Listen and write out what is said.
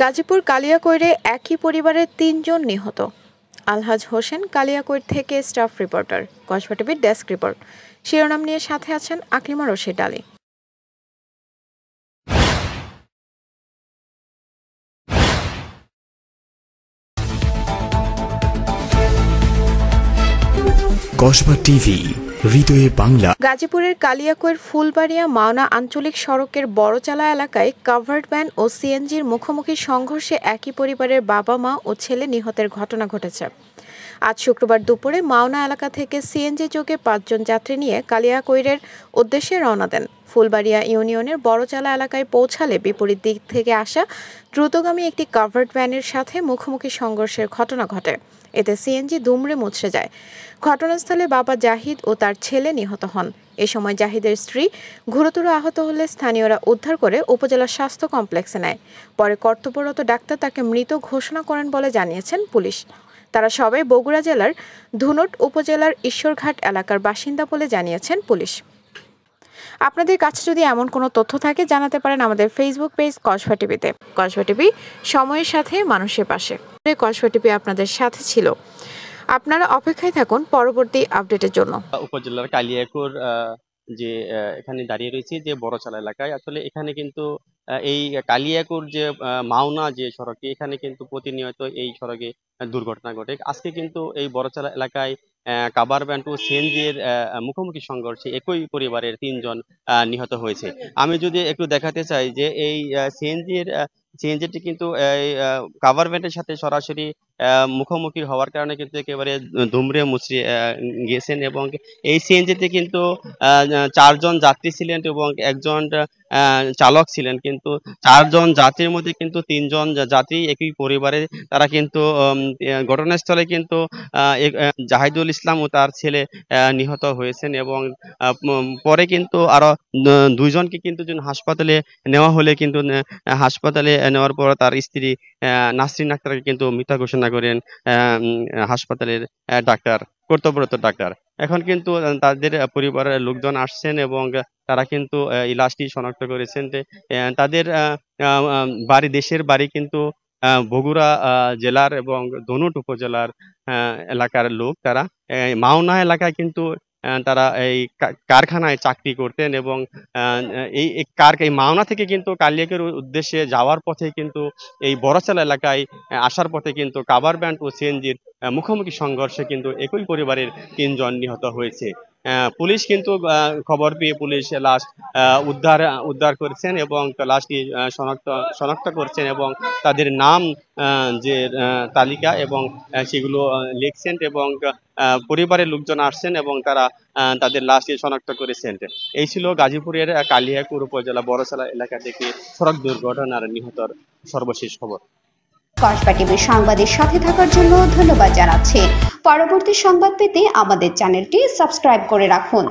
গাজীপুর কালিয়াকৈরে একই পরিবারের ৩ জন নিহত। আলহাজ হোসেন, কালিয়াকৈর থেকে স্টাফ রিপোর্টার, কসবা টিভির ডেস্ক রিপোর্ট। শিরোনাম নিয়ে সাথে আছেন আকলিমা রশিদ আলী। কসবা টিভি, হৃদয়ে বাংলা। গাজীপুরের কালিয়াকৈর ফুলবাড়িয়া মাওনা আঞ্চলিক সড়কের বড়চালা এলাকায় কাভার্ড ভ্যান ও সিএনজির মুখোমুখি সংঘর্ষে একই পরিবারের বাবা, মা ও ছেলে নিহতের ঘটনা ঘটেছে। আজ শুক্রবার দুপুরে মাওনা এলাকা থেকে সিএনজি যোগে ৫ জন যাত্রী নিয়ে কালিয়াকৈরের উদ্দেশ্যে রওনা দেন। ফুলবাড়িয়া ইউনিয়নের বড়চালা এলাকায় পৌঁছালে বিপরীত দিক থেকে আসা দ্রুতগামী একটি কাভার্ড ভ্যানের সাথে মুখোমুখি সংঘর্ষের ঘটনা ঘটে। এতে সিএনজি দুমড়ে মুচড়ে যায়। ঘটনাস্থলে বাবা জাহিদ ও তার ছেলে নিহত হন। এ সময় জাহিদের স্ত্রী গুরুতর আহত হলে স্থানীয়রা উদ্ধার করে উপজেলা স্বাস্থ্য কমপ্লেক্সে নেয়। পরে কর্তব্যরত ডাক্তার তাকে মৃত ঘোষণা করেন বলে জানিয়েছেন পুলিশ। তারা সবাই বগুড়া জেলার ধুনট উপজেলার ঈশ্বরঘাট এলাকার বাসিন্দা বলে জানিয়েছেন পুলিশ। আপনাদের কাছে যদি এমন কোনো তথ্য থাকে জানাতে পারেন আমাদের ফেসবুক পেজ কসবা টিভিতে। কসবা টিভি, সময়ের সাথে মানুষের পাশে। কসবা টিভি আপনাদের সাথে ছিল। আপনারা অপেক্ষায় থাকুন পরবর্তী আপডেটের জন্য। উপজেলার কালিয়াকৈর যে এখানে দাঁড়িয়ে রয়েছে যে বড়চালা এলাকায়, আসলে এখানে কিন্তু এই কালিয়াকৈর যে মাওনা যে সড়কে, এখানে কিন্তু প্রতিনিয়ত এই সড়কে দুর্ঘটনা ঘটে। আজকে কিন্তু এই বড়চালা এলাকায় কাভার ভ্যান ও সিএনজির মুখোমুখি সংঘর্ষে একই পরিবারের ৩ জন নিহত হয়েছে। আমি যদি একটু দেখাতে চাই যে এই সিএনজিটি কিন্তু কাভার ভ্যানের সাথে সরাসরি মুখোমুখি হওয়ার কারণে কিন্তু একেবারে দুমড়ে মুচড়ে গিয়েছেন, এবং এই সিএনজিতে কিন্তু ৪ জন যাত্রী ছিলেন এবং একজন চালক ছিলেন। কিন্তু ৪ জন যাত্রীর মধ্যে কিন্তু ৩ জন যাত্রী একই পরিবারের। তারা কিন্তু ঘটনাস্থলে কিন্তু জাহিদুল ইসলাম ও তার ছেলে নিহত হয়েছেন, এবং পরে কিন্তু আরো ২ জনকে কিন্তু হাসপাতালে নেওয়া হলে কিন্তু হাসপাতালে নেওয়ার পর তার স্ত্রী নাসরিন আক্তারকে কিন্তু মৃত ঘোষণা করেন হাসপাতালের কর্তব্যরত ডাক্তার। এখন কিন্তু তাদের পরিবারের লোকজন আসছেন এবং তারা কিন্তু এই লাশটি শনাক্ত করেছেন। তাদের দেশের বাড়ি কিন্তু বগুড়া জেলার এবং ধনুট উপজেলার এলাকার লোক। তারা মাওনা এলাকায় কিন্তু তারা এই কারখানায় চাকরি করতেন, এবং এই মাওনা থেকে কিন্তু কালিয়াকৈর উদ্দেশ্যে যাওয়ার পথে কিন্তু এই বড়চালা এলাকায় আসার পথে কিন্তু কাভার ভ্যান ও সিএনজির মুখোমুখি সংঘর্ষে কিন্তু একই পরিবারের ৩ জন নিহত হয়েছে। পুলিশ কিন্তু খবর পেয়ে পুলিশ লাশ উদ্ধার করেছেন এবং লাশটি শনাক্ত করছেন, এবং তাদের নাম যে তালিকা এবং সেগুলো লিখছেন, এবং পরিবারের লোকজন আসছেন এবং তারা তাদের লাশটি শনাক্ত করেছেন। এই ছিল গাজীপুরের কালিয়াকৈর উপজেলা বড়চালা এলাকা থেকে সড়ক দুর্ঘটনার নিহতর সর্বশেষ খবর। কসবা টিভির সংবাদের সাথে থাকার জন্য ধন্যবাদ জানাচ্ছি। পরবর্তী সংবাদ পেতে আমাদের চ্যানেলটি সাবস্ক্রাইব করে রাখুন।